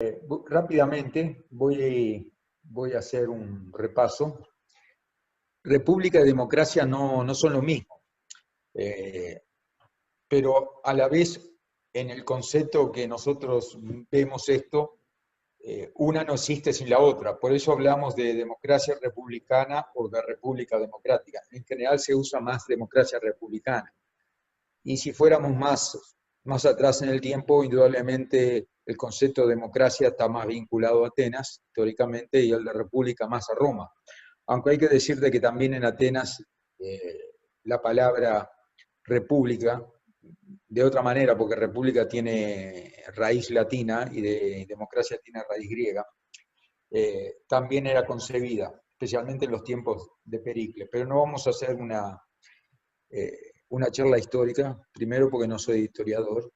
Rápidamente voy a hacer un repaso. República y democracia no son lo mismo, eh, pero a la vez en el concepto que nosotros vemos esto, una no existe sin la otra. Por eso hablamos de democracia republicana o de república democrática. En general se usa más democracia republicana. Y si fuéramos más atrás en el tiempo, indudablemente el concepto de democracia está más vinculado a Atenas, teóricamente, y el de república más a Roma. Aunque hay que decirte que también en Atenas la palabra república, de otra manera, porque república tiene raíz latina y de democracia tiene raíz griega, también era concebida, especialmente en los tiempos de Pericles. Pero no vamos a hacer una charla histórica, primero porque no soy historiador.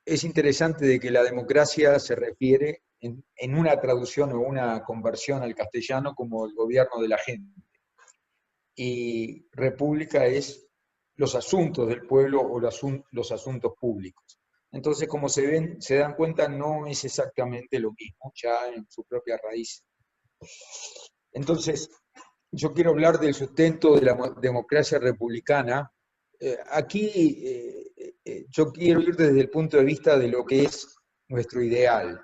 Es interesante de que la democracia se refiere en una traducción o una conversión al castellano como el gobierno de la gente. Y república es los asuntos del pueblo o los asuntos públicos. Entonces, como se dan cuenta, no es exactamente lo mismo, ya en su propia raíz. Entonces, yo quiero hablar del sustento de la democracia republicana. Yo quiero ir desde el punto de vista de lo que es nuestro ideal,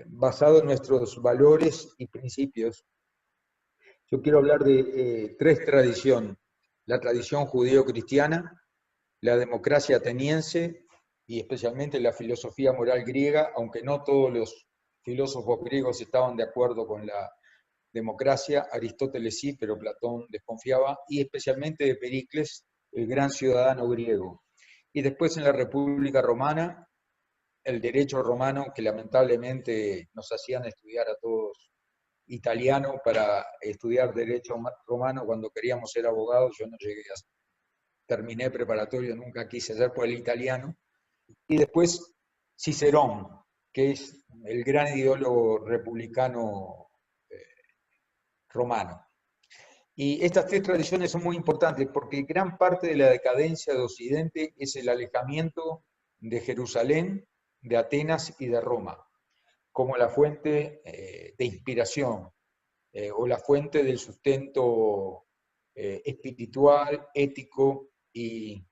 basado en nuestros valores y principios. Yo quiero hablar de tres tradiciones: la tradición judeo-cristiana, la democracia ateniense y especialmente la filosofía moral griega, aunque no todos los filósofos griegos estaban de acuerdo con la democracia. Aristóteles sí, pero Platón desconfiaba, y especialmente de Pericles, el gran ciudadano griego. Y después en la República Romana, el derecho romano, que lamentablemente nos hacían estudiar a todos italiano para estudiar derecho romano cuando queríamos ser abogados. Yo no llegué a terminé preparatorio, nunca quise ser por el italiano. Y después Cicerón, que es el gran ideólogo republicano romano. Y estas tres tradiciones son muy importantes porque gran parte de la decadencia de Occidente es el alejamiento de Jerusalén, de Atenas y de Roma, como la fuente de inspiración o la fuente del sustento espiritual, ético y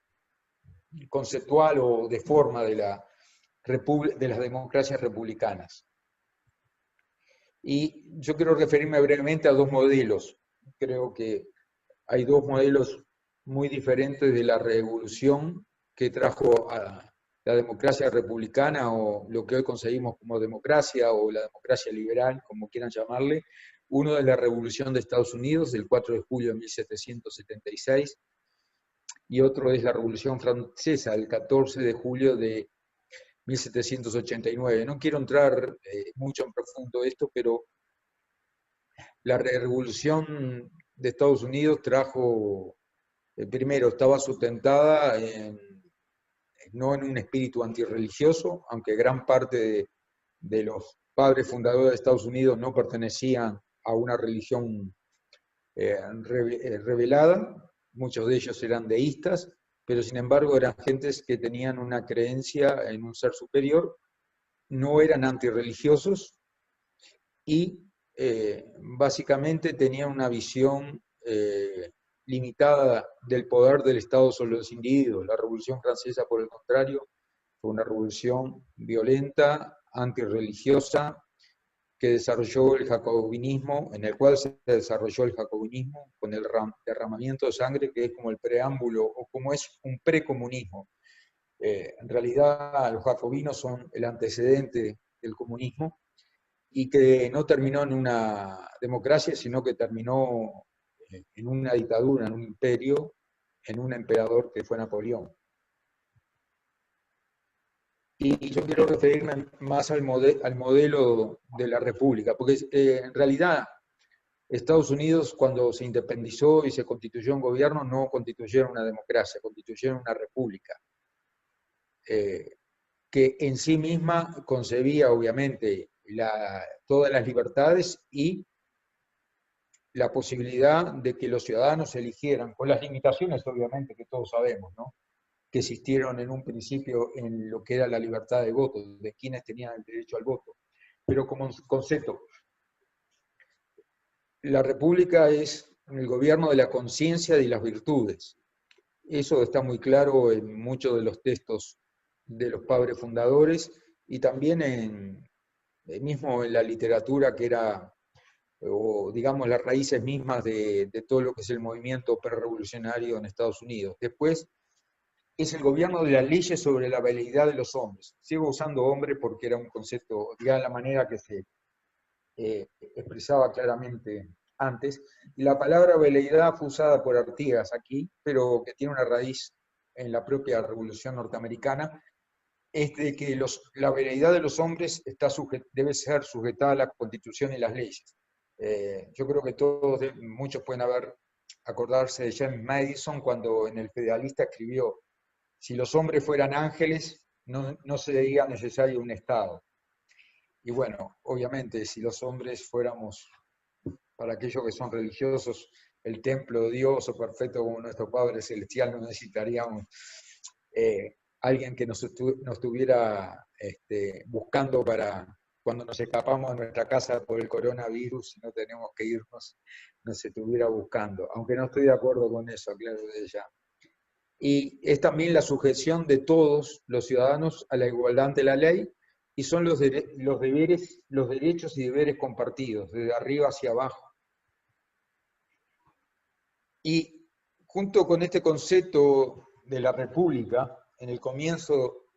conceptual o de forma de las democracias republicanas. Y yo quiero referirme brevemente a dos modelos. Creo que hay dos modelos muy diferentes de la revolución que trajo a la democracia republicana, o lo que hoy conseguimos como democracia, o la democracia liberal, como quieran llamarle. Uno es la Revolución de Estados Unidos, del 4 de julio de 1776, y otro es la Revolución Francesa, del 14 de julio de 1789. No quiero entrar mucho en profundo esto, pero la Revolución de Estados Unidos trajo, primero, estaba sustentada no en un espíritu antirreligioso, aunque gran parte de los padres fundadores de Estados Unidos no pertenecían a una religión revelada, muchos de ellos eran deístas, pero sin embargo eran gentes que tenían una creencia en un ser superior, no eran antirreligiosos y básicamente tenían una visión limitada del poder del Estado sobre los individuos. La Revolución Francesa, por el contrario, fue una revolución violenta, antirreligiosa, que desarrolló el jacobinismo, en el cual se desarrolló el jacobinismo con el derramamiento de sangre, que es como el preámbulo o como es un precomunismo. En realidad los jacobinos son el antecedente del comunismo, y que no terminó en una democracia, sino que terminó en una dictadura, en un imperio, en un emperador que fue Napoleón. Y yo quiero referirme más al modelo de la república, porque en realidad Estados Unidos, cuando se independizó y se constituyó un gobierno, no constituyeron una democracia, constituyeron una república, que en sí misma concebía obviamente todas las libertades y la posibilidad de que los ciudadanos eligieran, con las limitaciones obviamente que todos sabemos, ¿no? que existieron en un principio en lo que era la libertad de voto, de quienes tenían el derecho al voto. Pero como concepto, la república es el gobierno de la conciencia y las virtudes. Eso está muy claro en muchos de los textos de los padres fundadores y también mismo en la literatura que era, o digamos, las raíces mismas de todo lo que es el movimiento prerevolucionario en Estados Unidos. Después es el gobierno de las leyes sobre la veleidad de los hombres. Sigo usando hombre porque era un concepto, digamos, la manera que se expresaba claramente antes. La palabra veleidad fue usada por Artigas aquí, pero que tiene una raíz en la propia Revolución Norteamericana, es de que la veleidad de los hombres debe ser sujetada a la Constitución y las leyes. Yo creo que muchos pueden acordarse de James Madison cuando en el Federalista escribió: si los hombres fueran ángeles, no sería necesario un Estado. Y bueno, obviamente, si los hombres fuéramos, para aquellos que son religiosos, el templo de Dios o perfecto como nuestro Padre Celestial, no necesitaríamos alguien que nos estuviera buscando para cuando nos escapamos de nuestra casa por el coronavirus y no tenemos que irnos, nos estuviera buscando. Aunque no estoy de acuerdo con eso, claro de ya. Y es también la sujeción de todos los ciudadanos a la igualdad ante la ley, y son los deberes, los derechos y deberes compartidos, desde arriba hacia abajo. Y junto con este concepto de la república, en el comienzo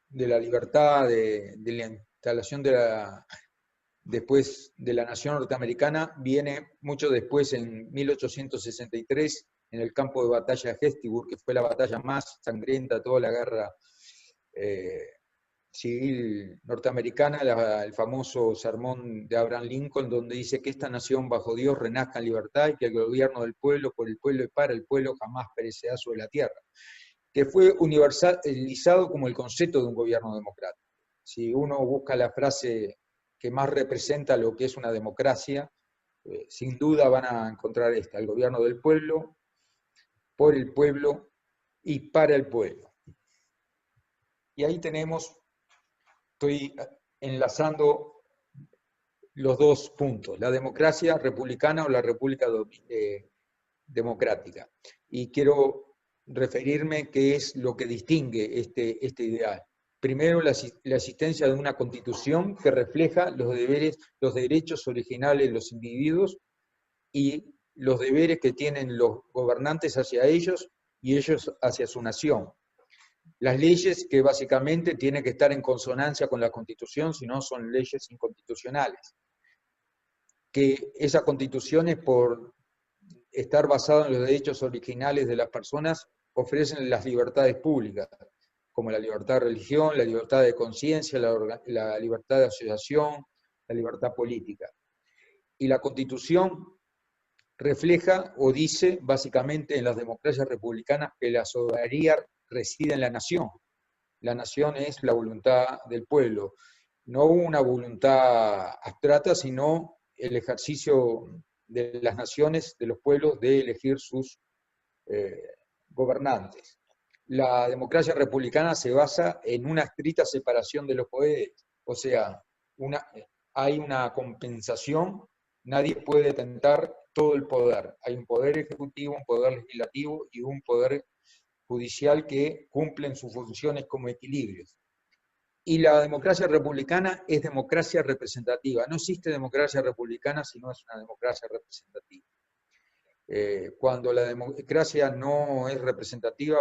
de la libertad, de la instalación después de la nación norteamericana, viene mucho después, en 1863, en el campo de batalla de Gettysburg, que fue la batalla más sangrienta de toda la guerra civil norteamericana, el famoso sermón de Abraham Lincoln, donde dice que esta nación bajo Dios renazca en libertad y que el gobierno del pueblo, por el pueblo y para el pueblo, jamás perecerá sobre la tierra, que fue universalizado como el concepto de un gobierno democrático. Si uno busca la frase que más representa lo que es una democracia, sin duda van a encontrar esta: el gobierno del pueblo, por el pueblo y para el pueblo. Y ahí estoy enlazando los dos puntos: la democracia republicana o la república democrática. Y quiero referirme qué es lo que distingue este ideal. Primero, la existencia de una constitución que refleja los deberes, los derechos originales de los individuos y los deberes que tienen los gobernantes hacia ellos y ellos hacia su nación. Las leyes que básicamente tienen que estar en consonancia con la Constitución, si no son leyes inconstitucionales. Que esa Constitución, por estar basada en los derechos originales de las personas, ofrecen las libertades públicas, como la libertad de religión, la libertad de conciencia, la libertad de asociación, la libertad política. Y la Constitución refleja o dice básicamente en las democracias republicanas que la soberanía reside en la nación. La nación es la voluntad del pueblo, no una voluntad abstracta, sino el ejercicio de las naciones, de los pueblos, de elegir sus gobernantes. La democracia republicana se basa en una estricta separación de los poderes, o sea, hay una compensación, nadie puede tentar todo el poder. Hay un poder ejecutivo, un poder legislativo y un poder judicial que cumplen sus funciones como equilibrios. Y la democracia republicana es democracia representativa. No existe democracia republicana si no es una democracia representativa. Cuando la democracia no es representativa,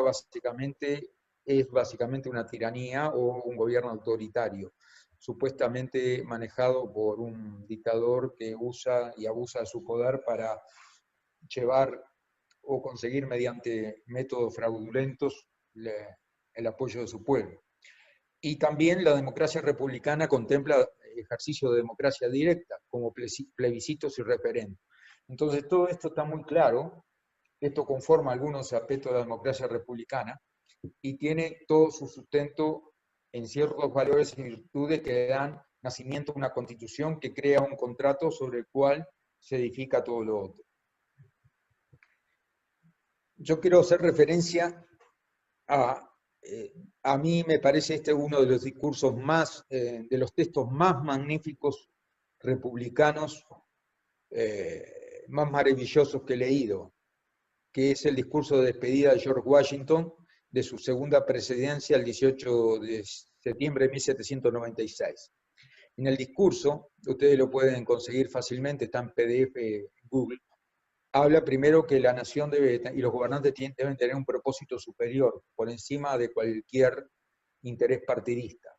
es básicamente una tiranía o un gobierno autoritario, supuestamente manejado por un dictador que usa y abusa de su poder para llevar o conseguir mediante métodos fraudulentos el apoyo de su pueblo. Y también la democracia republicana contempla el ejercicio de democracia directa, como plebiscitos y referendos. Entonces todo esto está muy claro, esto conforma algunos aspectos de la democracia republicana y tiene todo su sustento en ciertos valores y virtudes que dan nacimiento a una constitución que crea un contrato sobre el cual se edifica todo lo otro. Yo quiero hacer referencia a a mí me parece este uno de los discursos más, de los textos más magníficos republicanos, más maravillosos que he leído, que es el discurso de despedida de George Washington de su segunda presidencia el 18 de septiembre de 1796. En el discurso, ustedes lo pueden conseguir fácilmente, está en PDF en Google, habla primero que la nación debe, y los gobernantes deben tener un propósito superior, por encima de cualquier interés partidista.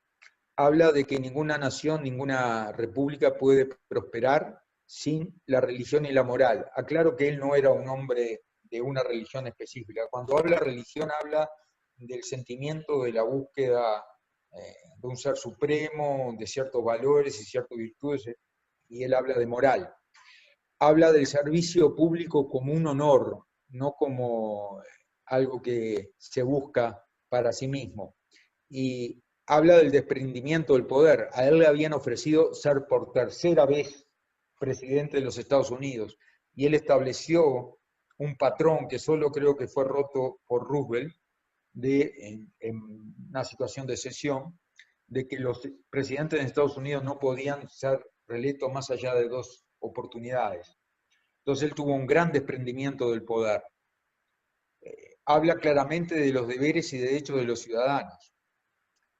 Habla de que ninguna nación, ninguna república puede prosperar sin la religión y la moral. Aclaro que él no era un hombre de una religión específica. Cuando habla religión, habla del sentimiento de la búsqueda de un ser supremo, de ciertos valores y ciertas virtudes, y él habla de moral. Habla del servicio público como un honor, no como algo que se busca para sí mismo. Y habla del desprendimiento del poder. A él le habían ofrecido ser por tercera vez presidente de los Estados Unidos, y él estableció un patrón que solo creo que fue roto por Roosevelt, en una situación de cesión, de que los presidentes de Estados Unidos no podían ser reelectos más allá de 2 oportunidades. Entonces él tuvo un gran desprendimiento del poder. Habla claramente de los deberes y derechos de los ciudadanos.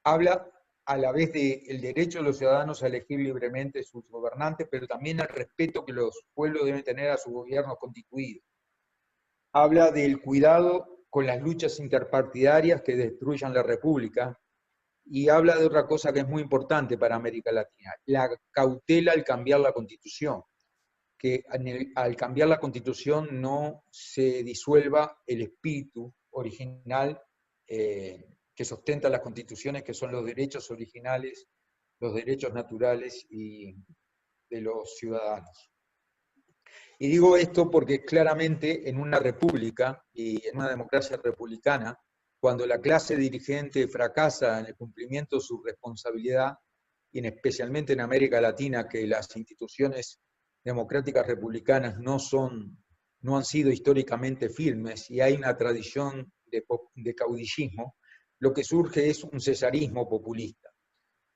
Habla a la vez del derecho de los ciudadanos a elegir libremente sus gobernantes, pero también el respeto que los pueblos deben tener a sus gobiernos constituidos. Habla del cuidado con las luchas interpartidarias que destruyan la República, y habla de otra cosa que es muy importante para América Latina, la cautela al cambiar la Constitución, que al cambiar la Constitución no se disuelva el espíritu original que sustenta las constituciones, que son los derechos originales, los derechos naturales y de los ciudadanos. Y digo esto porque claramente en una república y en una democracia republicana, cuando la clase dirigente fracasa en el cumplimiento de su responsabilidad, y especialmente en América Latina, que las instituciones democráticas republicanas no han sido históricamente firmes y hay una tradición de caudillismo, lo que surge es un cesarismo populista.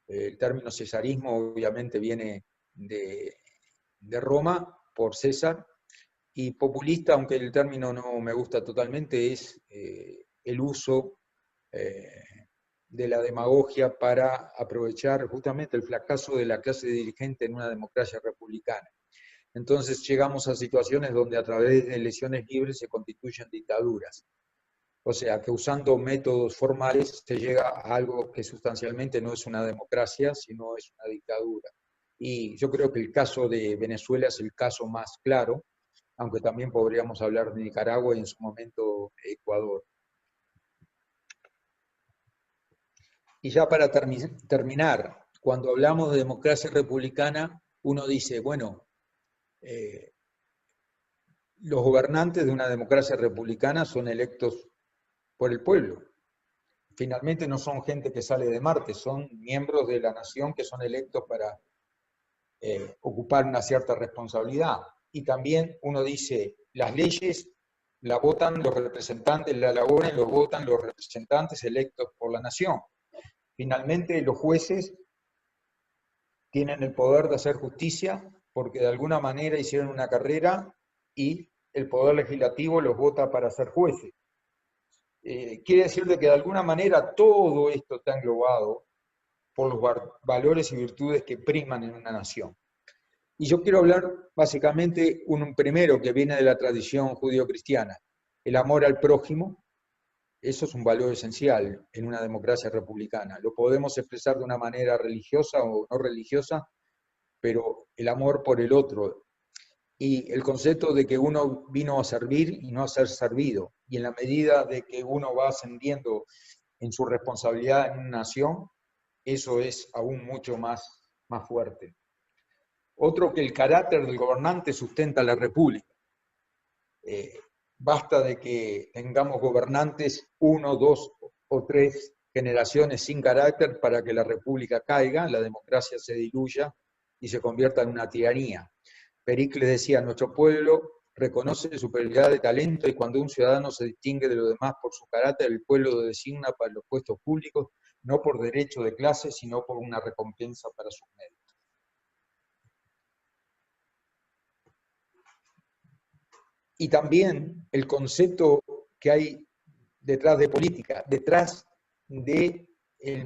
El término cesarismo obviamente viene de Roma por César, y populista, aunque el término no me gusta totalmente, es el uso de la demagogia para aprovechar justamente el fracaso de la clase dirigente en una democracia republicana. Entonces llegamos a situaciones donde a través de elecciones libres se constituyen dictaduras. O sea, que usando métodos formales se llega a algo que sustancialmente no es una democracia, sino es una dictadura. Y yo creo que el caso de Venezuela es el caso más claro, aunque también podríamos hablar de Nicaragua y en su momento Ecuador. Y ya para terminar, cuando hablamos de democracia republicana, uno dice, bueno, los gobernantes de una democracia republicana son electos por el pueblo. Finalmente no son gente que sale de Marte, son miembros de la nación que son electos para ocupar una cierta responsabilidad. Y también uno dice, las leyes la votan los representantes, la elaboran, los votan los representantes electos por la nación. Finalmente los jueces tienen el poder de hacer justicia porque de alguna manera hicieron una carrera y el poder legislativo los vota para ser jueces. Quiere decir que de alguna manera todo esto está englobado por los valores y virtudes que priman en una nación. Y yo quiero hablar básicamente un primero que viene de la tradición judío-cristiana, el amor al prójimo. Eso es un valor esencial en una democracia republicana. Lo podemos expresar de una manera religiosa o no religiosa, pero el amor por el otro, y el concepto de que uno vino a servir y no a ser servido. Y en la medida de que uno va ascendiendo en su responsabilidad en una nación, eso es aún mucho más fuerte. Otro, que el carácter del gobernante sustenta la república. Basta de que tengamos gobernantes 1, 2 o 3 generaciones sin carácter para que la república caiga, la democracia se diluya y se convierta en una tiranía. Pericles decía, nuestro pueblo reconoce superioridad de talento y cuando un ciudadano se distingue de los demás por su carácter, el pueblo lo designa para los puestos públicos, no por derecho de clase, sino por una recompensa para sus méritos. Y también el concepto que hay detrás de política, detrás del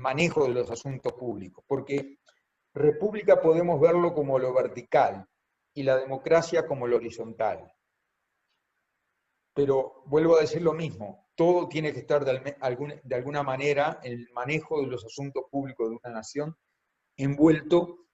manejo de los asuntos públicos, porque república podemos verlo como lo vertical y la democracia como lo horizontal. Pero vuelvo a decir lo mismo, todo tiene que estar de alguna manera en el manejo de los asuntos públicos de una nación envuelto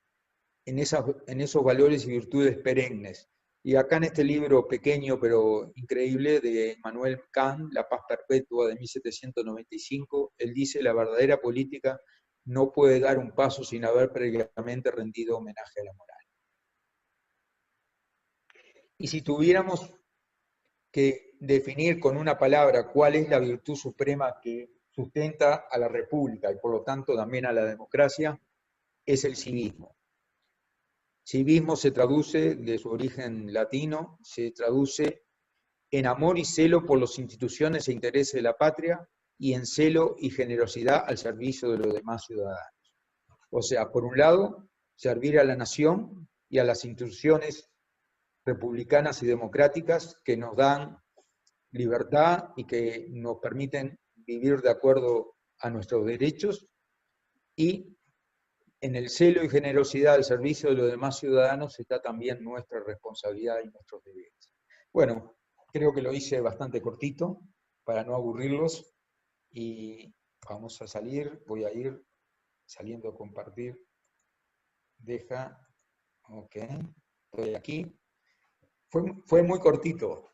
en esos valores y virtudes perennes. Y acá en este libro pequeño pero increíble de Immanuel Kant, La paz perpetua de 1795, él dice: la verdadera política no puede dar un paso sin haber previamente rendido homenaje a la moral. Y si tuviéramos que definir con una palabra cuál es la virtud suprema que sustenta a la república y por lo tanto también a la democracia, es el civismo. Civismo se traduce, de su origen latino, se traduce en amor y celo por las instituciones e intereses de la patria y en celo y generosidad al servicio de los demás ciudadanos. O sea, por un lado, servir a la nación y a las instituciones republicanas y democráticas que nos dan libertad y que nos permiten vivir de acuerdo a nuestros derechos, y en el celo y generosidad al servicio de los demás ciudadanos está también nuestra responsabilidad y nuestros deberes. Bueno, creo que lo hice bastante cortito para no aburrirlos y vamos a salir, voy a ir saliendo a compartir. Deja, ok, estoy aquí. Fue muy cortito.